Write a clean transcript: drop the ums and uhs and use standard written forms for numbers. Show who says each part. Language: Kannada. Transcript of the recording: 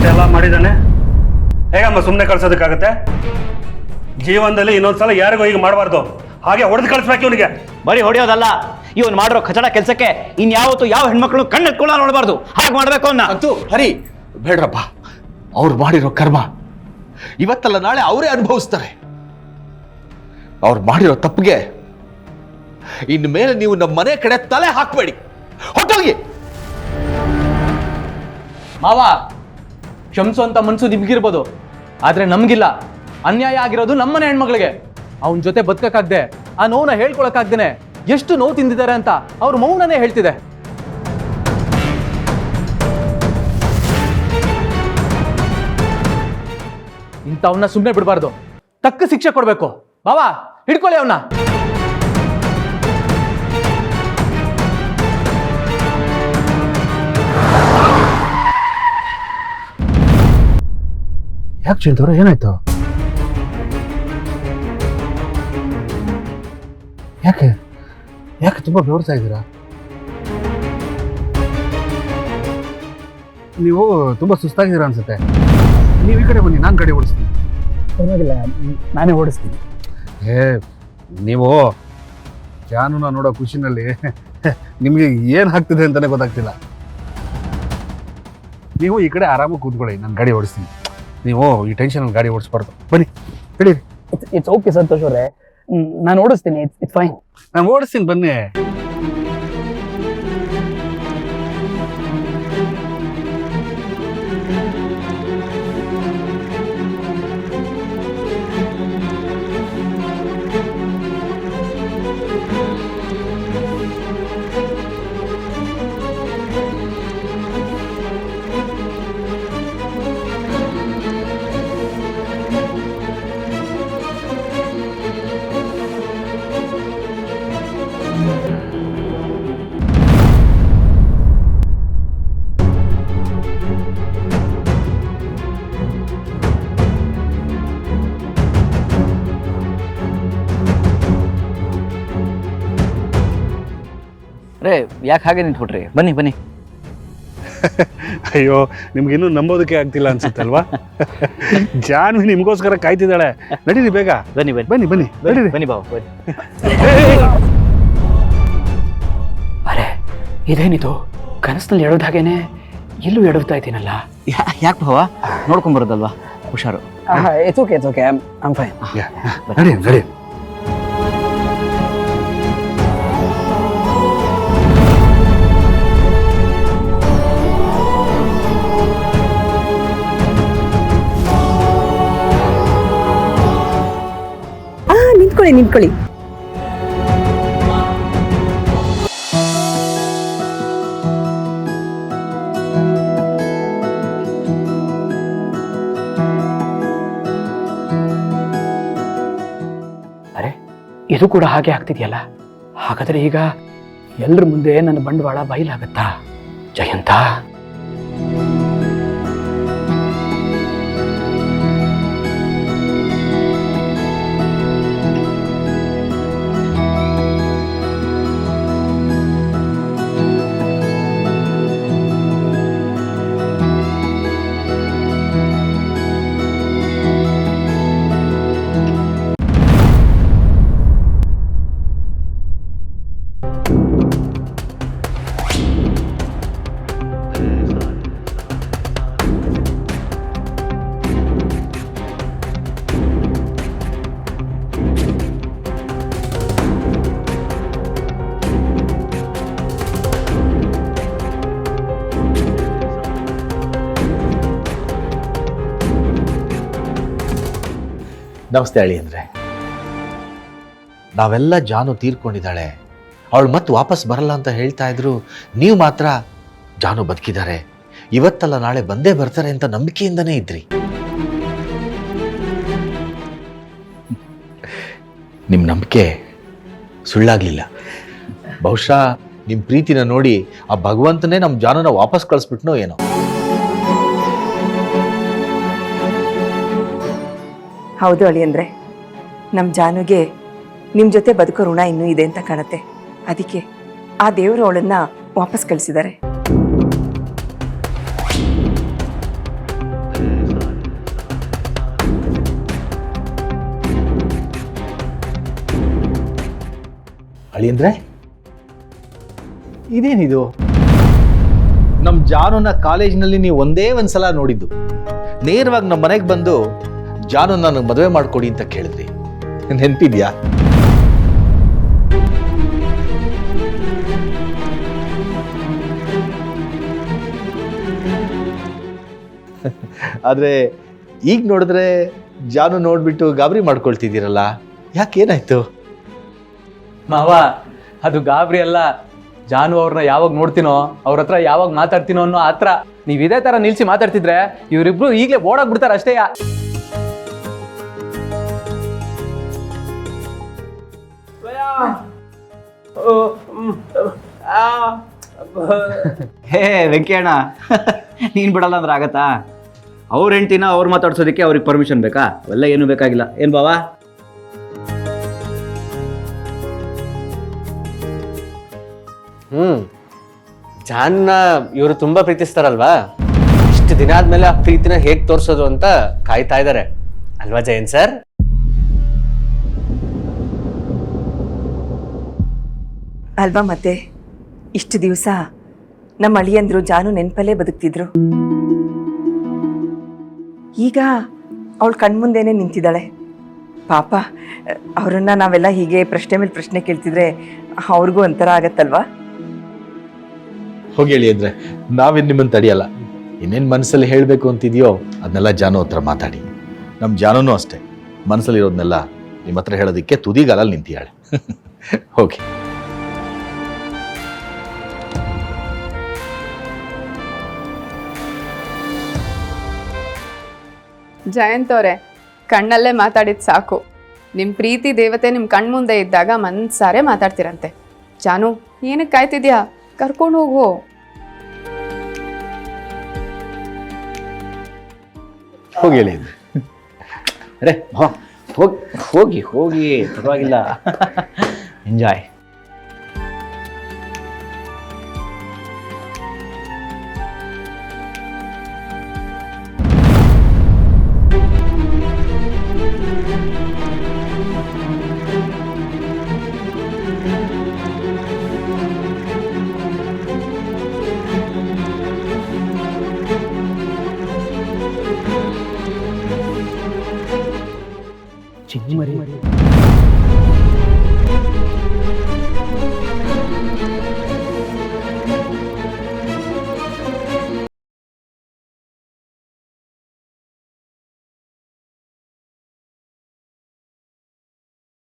Speaker 1: ಇಷ್ಟೆಲ್ಲ ಮಾಡಿದಾನೆ, ಹೇಗಮ್ಮ ಸುಮ್ಮನೆ ಕಳ್ಸೋದಕ್ಕಾಗತ್ತೆ? ಜೀವನದಲ್ಲಿ ಇನ್ನೊಂದ್ಸಲ ಯಾರಿಗೂ ಈಗ ಮಾಡಬಾರ್ದು, ಹಾಗೆ ಹೊಡೆದು ಕಳಿಸ್ಬೇಕು ಇವನಿಗೆ.
Speaker 2: ಬರೀ ಹೊಡೆಯೋದಲ್ಲ, ಇವನು ಮಾಡಿರೋ ಕಚಡ ಕೆಲಸಕ್ಕೆ ಇನ್ಯಾವತ್ತು ಯಾವ ಹೆಣ್ಮಕ್ಳು ಕಣ್ಣೆತ್ಕೊಳ್ಳ ನೋಡಬಾರ್ದು, ಹಾಗೆ ಮಾಡಬೇಕು ಅನ್ನ.
Speaker 3: ಅಂತೂ ಹರಿ ಬೇಡ್ರಪ್ಪ, ಅವ್ರು ಮಾಡಿರೋ ಕರ್ಮ ಇವತ್ತಲ್ಲ ನಾಳೆ ಅವರೇ ಅನುಭವಿಸ್ತಾರೆ. ಅವ್ರು ಮಾಡಿರೋ ತಪ್ಪಿಗೆ ಇನ್ನು ಮೇಲೆ ನೀವು ನಮ್ಮ ಮನೆ ಕಡೆ ತಲೆ ಹಾಕಬೇಡಿ, ಹೊಟ್ಟೋಗಿ.
Speaker 4: ಮಾವ, ಕ್ಷಮಿಸುವಂತ ಮನ್ಸು ನಿಮ್ಗಿರ್ಬೋದು, ಆದ್ರೆ ನಮ್ಗಿಲ್ಲ. ಅನ್ಯಾಯ ಆಗಿರೋದು ನಮ್ಮನೆ ಹೆಣ್ಮಕ್ಳಿಗೆ. ಅವನ ಜೊತೆ ಬದುಕಕ್ಕಾಗ್ದೆ, ಆ ನೋವನ್ನ ಹೇಳ್ಕೊಳಕ್ಕಾಗ್ದೇನೆ ಎಷ್ಟು ನೋವು ತಿಂದಿದ್ದಾರೆ ಅಂತ ಅವ್ರ ಮೌನನೇ ಹೇಳ್ತಿದೆ. ಇಂಥವನ್ನ ಸುಮ್ಮನೆ ಬಿಡಬಾರ್ದು, ತಕ್ಕ ಶಿಕ್ಷೆ ಕೊಡ್ಬೇಕು. ಬಾವಾ, ಹಿಡ್ಕೊಳ್ಳಿ ಅವನ್ನ.
Speaker 1: ಯಾಕೆ ಚಿಂತವ್ರೆ, ಏನಾಯ್ತು? ಯಾಕೆ ಯಾಕೆ ತುಂಬಾ ಬೆವರ್ತಾ ಇದ್ದೀರಾ? ನೀವು ತುಂಬಾ ಸುಸ್ತಾಗಿದ್ದೀರಾ ಅನ್ಸುತ್ತೆ. ನೀವು ಈ ಕಡೆ ಬನ್ನಿ, ನಾನು ಗಾಡಿ ಓಡಿಸ್ತೀನಿ.
Speaker 5: ಪರವಾಗಿಲ್ಲ, ನಾನೇ ಓಡಿಸ್ತೀನಿ.
Speaker 1: ನೀವು ಜಾನುನ ನೋಡೋ ಖುಷಿನಲ್ಲಿ ನಿಮಗೆ ಏನು ಆಗ್ತಿದೆ ಅಂತಾನೆ ಗೊತ್ತಾಗ್ತಿಲ್ಲ. ನೀವು ಈ ಕಡೆ ಆರಾಮಾಗಿ ಕೂತ್ಕೊಳ್ಳಿ, ನಾನು ಗಾಡಿ ಓಡಿಸ್ತೀನಿ. ನೀವು ಈ ಟೆನ್ಷನಲ್ಲಿ ಗಾಡಿ ಓಡಿಸ್ಬಾರ್ದು. ಬನ್ನಿ ಹೇಳಿ.
Speaker 5: ಇಟ್ಸ್ ಓಕೆ ಸಂತೋಷ್ ಅವರೇ, ನಾನು ಓಡಿಸ್ತೀನಿ. ಇಟ್ಸ್ ಫೈನ್,
Speaker 1: ನಾನು ಓಡಿಸ್ತೀನಿ, ಬನ್ನಿ.
Speaker 2: ರೇ, ಯಾಕೆ ಹಾಗೆ ನಿಂತ್ಬಿಟ್ರಿ? ಬನ್ನಿ ಬನ್ನಿ.
Speaker 1: ಅಯ್ಯೋ, ನಿಮ್ಗಿನ್ನೂ ನಂಬೋದಕ್ಕೆ ಆಗ್ತಿಲ್ಲ ಅನ್ಸುತ್ತಲ್ವಾ? ಜಾನ್ವಿ ನಿಮ್ಗೋಸ್ಕರ ಕಾಯ್ತಿದ್ದಾಳೆ. ನಡೀರಿ ಬೇಗ.
Speaker 2: ಬನ್ನಿ ಬನ್ನಿ
Speaker 1: ಬನ್ನಿ ಬನ್ನಿ ನಡೀರಿ.
Speaker 2: ಬನ್ನಿ ಬಾವ, ಬನ್ನಿ.
Speaker 5: ಅರೆ ಇದೇನಿದು? ಕನಸಿನಲ್ಲಿ ಎಡೋದ್ ಹಾಗೇನೆ ಇಲ್ಲೂ ಎಡುತ್ತಾ ಇದ್ದೀನಲ್ಲ.
Speaker 2: ಯಾಕೆ ಭಾವ? ನೋಡ್ಕೊಂಬರೋದಲ್ವಾ, ಹುಷಾರು.
Speaker 5: It's okay, I'm fine.
Speaker 1: ನಡಿ ನಡಿ.
Speaker 6: ನಿಂತ್ಕೊಳ್ಳಿ.
Speaker 5: ಅರೆ, ಇದು ಕೂಡ ಹಾಗೆ ಆಗ್ತಿದೆಯಲ್ಲ. ಹಾಗಾದ್ರೆ ಈಗ ಎಲ್ಲರ ಮುಂದೆ ನನ್ನ ಬಂಡವಾಳ ಬಯಲಾಗತ್ತಾ? ಜಯಂತ,
Speaker 3: ನಮಸ್ತೆ ಅಳಿ. ಅಂದ್ರೆ ನಾವೆಲ್ಲ ಜಾನು ತೀರ್ಕೊಂಡಿದ್ದಾಳೆ, ಅವಳು ಮತ್ತೆ ವಾಪಸ್ ಬರಲ್ಲ ಅಂತ ಹೇಳ್ತಾ ಇದ್ರು. ನೀವು ಮಾತ್ರ ಜಾನು ಬದುಕಿದ್ದಾರೆ, ಇವತ್ತಲ್ಲ ನಾಳೆ ಬಂದೇ ಬರ್ತಾರೆ ಅಂತ ನಂಬಿಕೆಯಿಂದನೇ ಇದ್ರಿ. ನಿಮ್ಮ ನಂಬಿಕೆ ಸುಳ್ಳಾಗ್ಲಿಲ್ಲ. ಬಹುಶಃ ನಿಮ್ಮ ಪ್ರೀತಿನ ನೋಡಿ ಆ ಭಗವಂತನೇ ನಮ್ಮ ಜಾನನ ವಾಪಸ್ ಕಳಿಸ್ಬಿಟ್ನೋ ಏನೋ.
Speaker 6: ಹೌದು ಅಳಿಯಂದ್ರೆ, ನಮ್ಮ ಜಾನುಗೆ ನಿಮ್ಮ ಜೊತೆ ಬದುಕೋ ಋಣ ಇನ್ನೂ ಇದೆ ಅಂತ ಕಾಣುತ್ತೆ. ಅದಕ್ಕೆ ಆ ದೇವರು ಅವಳನ್ನ ವಾಪಸ್ ಕಳಿಸಿದ್ದಾರೆ.
Speaker 3: ಅಳಿಯಂದ್ರೆ ಇದೇನಿದು? ನಮ್ಮ ಜಾನುನ ಕಾಲೇಜಿನಲ್ಲಿ ನೀವು ಒಂದೇ ಒಂದ್ಸಲ ನೋಡಿದ್ದು, ನೇರವಾಗಿ ನಮ್ಮ ಮನೆಗೆ ಬಂದು ಜಾನು ನನಗೆ ಮದುವೆ ಮಾಡ್ಕೊಡಿ ಅಂತ ಕೇಳಿದ್ರಿ, ನೆನ್ಪಿದ್ಯಾ? ಆದ್ರೆ ಈಗ ನೋಡಿದ್ರೆ ಜಾನು ನೋಡ್ಬಿಟ್ಟು ಗಾಬರಿ ಮಾಡ್ಕೊಳ್ತಿದ್ದೀರಲ್ಲ, ಯಾಕೇನಾಯ್ತು?
Speaker 4: ಮಾವ, ಅದು ಗಾಬರಿ ಅಲ್ಲ. ಜಾನು ಅವ್ರನ್ನ ಯಾವಾಗ ನೋಡ್ತೀನೋ, ಅವ್ರ ಹತ್ರ ಯಾವಾಗ ಮಾತಾಡ್ತೀನೋ ಅನ್ನೋ ಆತ್ರ. ನೀವ್ ಇದೇ ತರ ನಿಲ್ಸಿ ಮಾತಾಡ್ತಿದ್ರೆ ಇವರಿಬ್ರು ಈಗಲೇ ಓಡಾಗ್ಬಿಡ್ತಾರ ಅಷ್ಟೇ.
Speaker 2: ಹೇ ವೆಂಕಯ್ಯಣ್ಣ, ನೀನು ಬಿಡಲ್ಲ ಅಂದ್ರೆ ಆಗತ್ತಾ? ಅವ್ರ ಹೆಂಡ್ತಿನ ಅವ್ರು ಮಾತಾಡ್ಸೋದಕ್ಕೆ ಅವ್ರಿಗೆ ಪರ್ಮಿಷನ್ ಬೇಕಾ? ಅವೆಲ್ಲ ಏನೂ ಬೇಕಾಗಿಲ್ಲ. ಏನು ಬಾವಾ?
Speaker 7: ಜಾನ್ನ ಇವರು ತುಂಬಾ ಪ್ರೀತಿಸ್ತಾರಲ್ವಾ, ಇಷ್ಟು ದಿನ ಆದ್ಮೇಲೆ ಆ ಪ್ರೀತಿನ ಹೇಗ್ ತೋರ್ಸೋದು ಅಂತ ಕಾಯ್ತಾ ಇದ್ದಾರೆ ಅಲ್ವಾ ಜಯನ್ ಸರ್?
Speaker 6: ಅಲ್ವಾ ಮತ್ತೆ ಇಷ್ಟು ದಿವಸ ನಮ್ಮ ಅಳಿಯಂದ್ರು ಜಾನು ನೆನಪಲ್ಲೇ ಬದುಕ್ತಿದ್ರು. ಈಗ ಅವಳು ಕಣ್ಮುಂದೆನೆ ನಿಂತಿದ್ದಾಳೆ. ಪಾಪ ಅವರನ್ನ ನಾವೆಲ್ಲ ಹೀಗೆ ಪ್ರಶ್ನೆ ಮೇಲೆ ಪ್ರಶ್ನೆ ಕೇಳ್ತಿದ್ರೆ ಅವ್ರಿಗೂ ಒಂಥರ ಆಗತ್ತಲ್ವಾ?
Speaker 3: ಹೋಗಿ ಹೇಳಿ ಅಂದ್ರೆ ನಾವೇನು ನಿಮ್ಮನ್ನು ತಡೆಯಲ್ಲ. ಇನ್ನೇನು ಮನಸ್ಸಲ್ಲಿ ಹೇಳಬೇಕು ಅಂತಿದೆಯೋ ಅದನ್ನೆಲ್ಲ ಜಾನು ಹತ್ರ ಮಾತಾಡಿ. ನಮ್ಮ ಜಾನುನೂ ಅಷ್ಟೇ, ಮನಸ್ಸಲ್ಲಿರೋದನ್ನೆಲ್ಲ ನಿಮ್ಮ ಹತ್ರ ಹೇಳೋದಕ್ಕೆ ತುದಿಗಾಲಲ್ಲಿ ನಿಂತಿಯಾಳೆ. ಹೋಗಿ.
Speaker 8: ಜಯಂತ್ ಅವರೇ, ಕಣ್ಣಲ್ಲೇ ಮಾತಾಡಿದ್ ಸಾಕು. ನಿಮ್ಮ ಪ್ರೀತಿ ದೇವತೆ ನಿಮ್ಮ ಕಣ್ಮುಂದೆ ಇದ್ದಾಗ ಮನ್ಸಾರೆ ಮಾತಾಡ್ತಿರಂತೆ. ಜಾನು, ಏನಕ್ಕೆ ಕಾಯ್ತಿದ್ಯಾ? ಕರ್ಕೊಂಡು ಹೋಗು.
Speaker 3: ಹೋಗಿ ಹೇಳಿ.
Speaker 2: ಅರೆ ಹೋಗಿ ಹೋಗಿ, ಪರವಾಗಿಲ್ಲ. ಎಂಜಾಯ್.
Speaker 5: ಚಿನ್ನಿ ಮರಿ